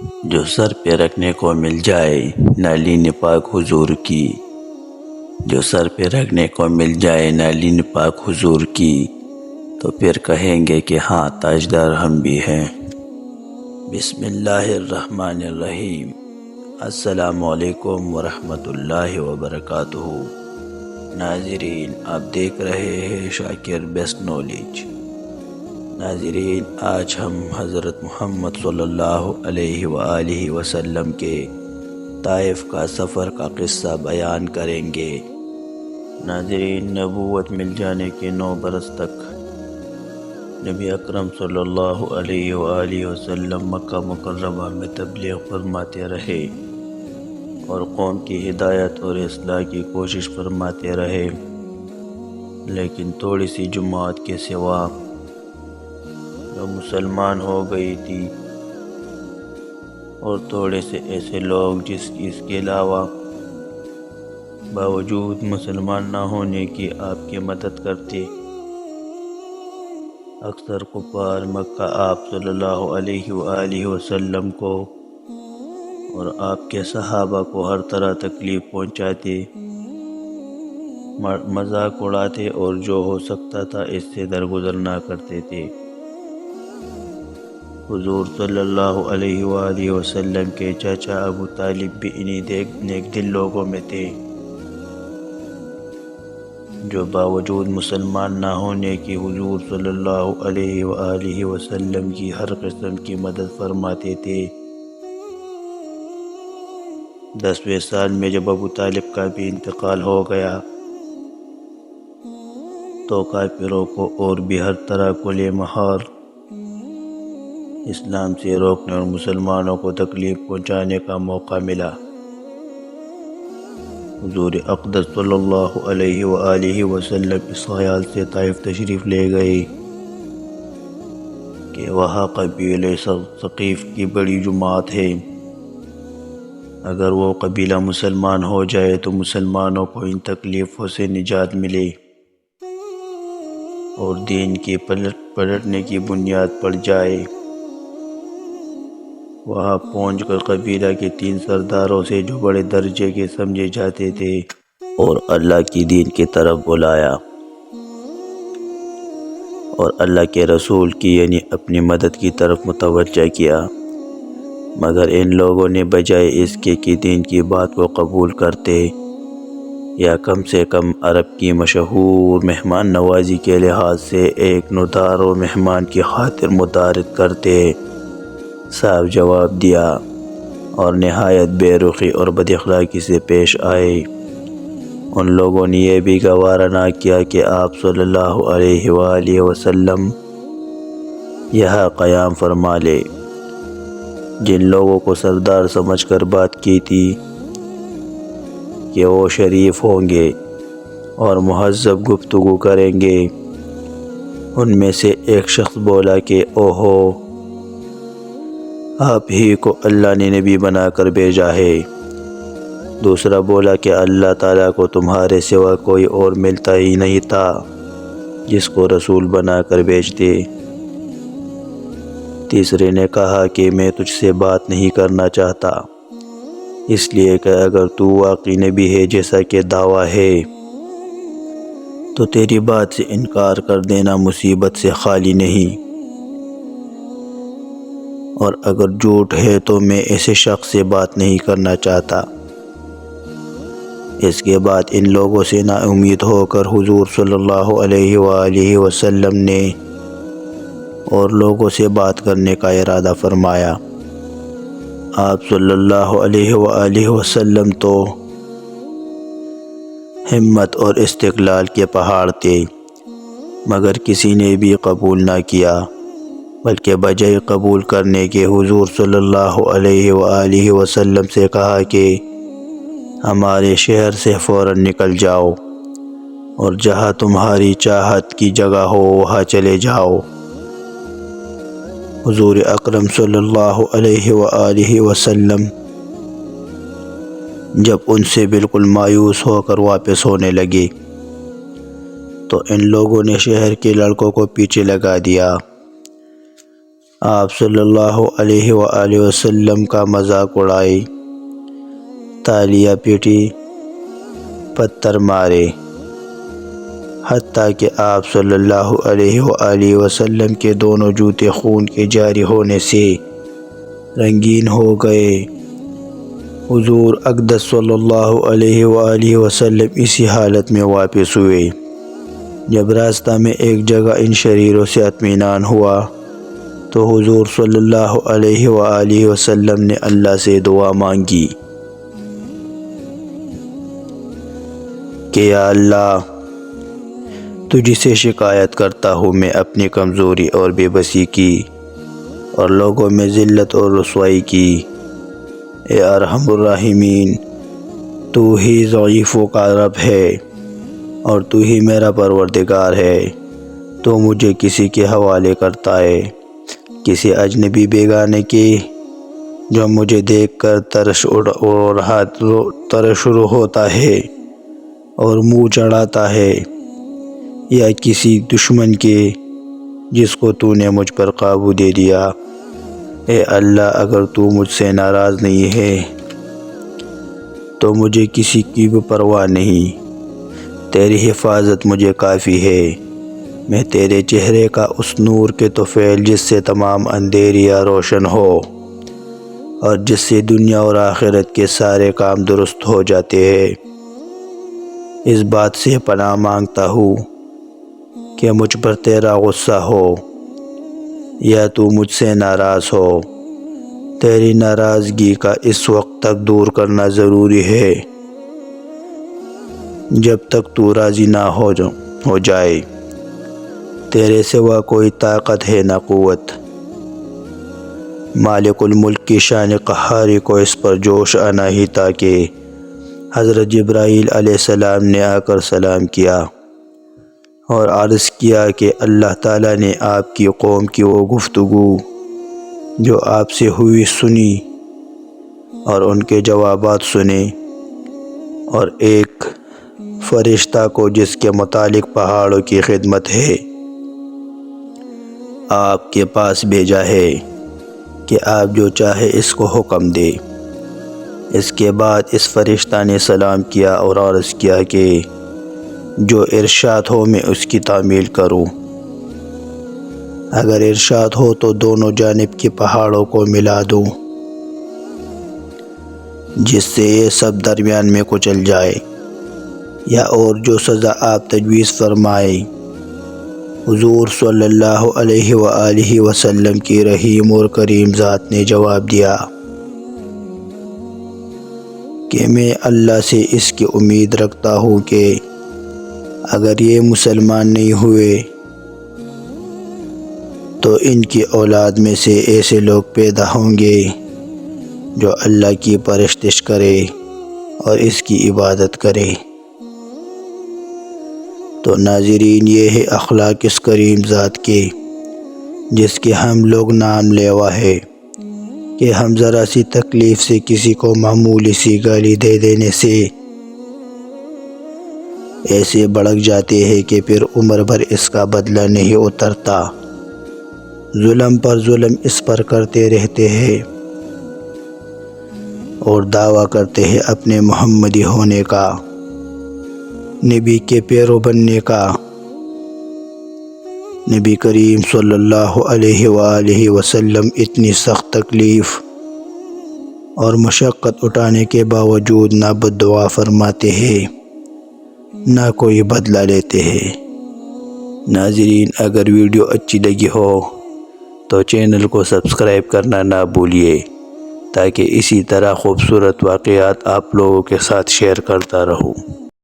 جو سر پہ رکھنے کو مل جائے نالین پاک حضور کی، جو سر پہ رکھنے کو مل جائے نالین پاک حضور کی، تو پھر کہیں گے کہ ہاں تاجدار ہم بھی ہیں۔ بسم اللہ الرحمن الرحیم۔ السلام علیکم ورحمۃ اللہ وبرکاتہ۔ ناظرین، آپ دیکھ رہے ہیں شاکر بیسٹ نالج۔ ناظرین، آج ہم حضرت محمد صلی اللہ علیہ وآلہ وسلم کے طائف کا سفر کا قصہ بیان کریں گے۔ ناظرین، نبوت مل جانے کے 9 برس تک نبی اکرم صلی اللہ علیہ وآلہ وسلم مکہ مکرمہ میں تبلیغ فرماتے رہے اور قوم کی ہدایت اور اصلاح کی کوشش فرماتے رہے، لیکن تھوڑی سی جماعت کے سوا جو مسلمان ہو گئی تھی اور تھوڑے سے ایسے لوگ اس کے علاوہ باوجود مسلمان نہ ہونے کی آپ کی مدد کرتے۔ اکثر کفار مکہ آپ صلی اللہ علیہ وآلہ وسلم کو اور آپ کے صحابہ کو ہر طرح تکلیف پہنچاتے، مذاق اڑاتے اور جو ہو سکتا تھا اس سے درگزر نہ کرتے تھے۔ حضور صلی اللہ علیہ وآلہ وسلم کے چاچا ابو طالب بھی انہی نیک دل لوگوں میں تھے جو باوجود مسلمان نہ ہونے کی حضور صلی اللہ علیہ وآلہ وسلم کی ہر قسم کی مدد فرماتے تھے۔ 10ویں سال میں جب ابو طالب کا بھی انتقال ہو گیا تو کافروں کو اور بھی ہر طرح کلے مہار اسلام سے روکنے اور مسلمانوں کو تکلیف پہنچانے کا موقع ملا۔ حضور اقدس صلی اللہ علیہ وآلہ وسلم اس خیال سے طائف تشریف لے گئے کہ وہاں قبیلہ ثقیف کی بڑی جماعت ہے، اگر وہ قبیلہ مسلمان ہو جائے تو مسلمانوں کو ان تکلیفوں سے نجات ملے اور دین کی پلٹنے کی بنیاد پڑ جائے۔ وہاں پہنچ کر قبیلہ کے 3 سرداروں سے جو بڑے درجے کے سمجھے جاتے تھے اور اللہ کی دین کی طرف بلایا اور اللہ کے رسول کی یعنی اپنی مدد کی طرف متوجہ کیا، مگر ان لوگوں نے بجائے اس کے کہ دین کی بات کو قبول کرتے یا کم سے کم عرب کی مشہور مہمان نوازی کے لحاظ سے ایک ندار و مہمان کی خاطر متعارف کرتے، صاف جواب دیا اور نہایت بے رخی اور بد اخلاقی سے پیش آئے۔ ان لوگوں نے یہ بھی گوارا نہ کیا کہ آپ صلی اللہ علیہ وآلہ وسلم یہاں قیام فرما لے۔ جن لوگوں کو سردار سمجھ کر بات کی تھی کہ وہ شریف ہوں گے اور مہذب گفتگو کریں گے، ان میں سے ایک شخص بولا کہ اوہو، آپ ہی کو اللہ نے نبی بنا کر بھیجا ہے۔ دوسرا بولا کہ اللہ تعالیٰ کو تمہارے سوا کوئی اور ملتا ہی نہیں تھا جس کو رسول بنا کر بھیج دے۔ تیسرے نے کہا کہ میں تجھ سے بات نہیں کرنا چاہتا، اس لیے کہ اگر تو واقعی نبی ہے جیسا کہ دعویٰ ہے تو تیری بات سے انکار کر دینا مصیبت سے خالی نہیں، اور اگر جھوٹ ہے تو میں ایسے شخص سے بات نہیں کرنا چاہتا۔ اس کے بعد ان لوگوں سے نا امید ہو کر حضور صلی اللہ علیہ وآلہ وسلم نے اور لوگوں سے بات کرنے کا ارادہ فرمایا۔ آپ صلی اللہ علیہ وآلہ وسلم تو ہمت اور استقلال کے پہاڑ تھے، مگر کسی نے بھی قبول نہ کیا، بلکہ بجائے قبول کرنے کے حضور صلی اللہ علیہ وآلہ وسلم سے کہا کہ ہمارے شہر سے فوراً نکل جاؤ اور جہاں تمہاری چاہت کی جگہ ہو وہاں چلے جاؤ۔ حضور اکرم صلی اللہ علیہ وآلہ وسلم جب ان سے بالکل مایوس ہو کر واپس ہونے لگے تو ان لوگوں نے شہر کے لڑکوں کو پیچھے لگا دیا۔ آپ صلی اللہ علیہ وآلہ وسلم کا مذاق اڑائے، تالیاں پیٹی، پتھر مارے، حتیٰ کہ آپ صلی اللہ علیہ وآلہ وسلم کے دونوں جوتے خون کے جاری ہونے سے رنگین ہو گئے۔ حضور اقدس صلی اللہ علیہ وآلہ وسلم اسی حالت میں واپس ہوئے۔ جب راستہ میں ایک جگہ ان شریروں سے اطمینان ہوا تو حضور صلی اللہ علیہ وآلہ وسلم نے اللہ سے دعا مانگی کہ یا اللہ، تجھ سے شکایت کرتا ہوں میں اپنی کمزوری اور بے بسی کی اور لوگوں میں ذلت اور رسوائی کی۔ اے ارحم الراحمین، تو ہی ضعیفوں کا رب ہے اور تو ہی میرا پروردگار ہے۔ تو مجھے کسی کے حوالے کرتا ہے، کسی اجنبی بیگانے کے جو مجھے دیکھ کر ترس شروع ہوتا ہے اور منہ چڑھاتا ہے، یا کسی دشمن کے جس کو تو نے مجھ پر قابو دے دیا۔ اے اللہ، اگر تو مجھ سے ناراض نہیں ہے تو مجھے کسی کی بھی پرواہ نہیں، تیری حفاظت مجھے کافی ہے۔ میں تیرے چہرے کا اس نور کے طفیل جس سے تمام اندھیریاں روشن ہو اور جس سے دنیا اور آخرت کے سارے کام درست ہو جاتے ہیں، اس بات سے پناہ مانگتا ہوں کہ مجھ پر تیرا غصہ ہو یا تو مجھ سے ناراض ہو۔ تیری ناراضگی کا اس وقت تک دور کرنا ضروری ہے جب تک تو راضی نہ ہو جائے۔ تیرے سوا کوئی طاقت ہے نہ قوت۔ مالک الملک کی شان قہاری کو اس پر جوش آنا ہی تھا کہ حضرت جبرائیل علیہ السلام نے آ کر سلام کیا اور عرض کیا کہ اللہ تعالیٰ نے آپ کی قوم کی وہ گفتگو جو آپ سے ہوئی سنی اور ان کے جوابات سنے، اور ایک فرشتہ کو جس کے متعلق پہاڑوں کی خدمت ہے آپ کے پاس بھیجا ہے کہ آپ جو چاہے اس کو حکم دے۔ اس کے بعد اس فرشتہ نے سلام کیا اور عرض کیا کہ جو ارشاد ہو میں اس کی تعمیل کروں۔ اگر ارشاد ہو تو دونوں جانب کے پہاڑوں کو ملا دوں جس سے یہ سب درمیان میں کچل جائے، یا اور جو سزا آپ تجویز فرمائے۔ حضور صلی اللہ علیہ وآلہ وسلم کی رحیم اور کریم ذات نے جواب دیا کہ میں اللہ سے اس کی امید رکھتا ہوں کہ اگر یہ مسلمان نہیں ہوئے تو ان کی اولاد میں سے ایسے لوگ پیدا ہوں گے جو اللہ کی پرستش کرے اور اس کی عبادت کرے۔ تو ناظرین، یہ ہے اخلاق اس کریم ذات کے جس کے ہم لوگ نام لیوا ہے کہ ہم ذرا سی تکلیف سے کسی کو معمولی سی گالی دے دینے سے ایسے بھڑک جاتے ہیں کہ پھر عمر بھر اس کا بدلہ نہیں اترتا۔ ظلم پر ظلم اس پر کرتے رہتے ہیں اور دعویٰ کرتے ہیں اپنے محمدی ہونے کا، نبی کے پیرو بننے کا۔ نبی کریم صلی اللہ علیہ وآلہ وسلم اتنی سخت تکلیف اور مشقت اٹھانے کے باوجود نہ بددعا فرماتے ہیں نہ کوئی بدلہ لیتے ہیں۔ ناظرین، اگر ویڈیو اچھی لگی ہو تو چینل کو سبسکرائب کرنا نہ بھولیے تاکہ اسی طرح خوبصورت واقعات آپ لوگوں کے ساتھ شیئر کرتا رہوں۔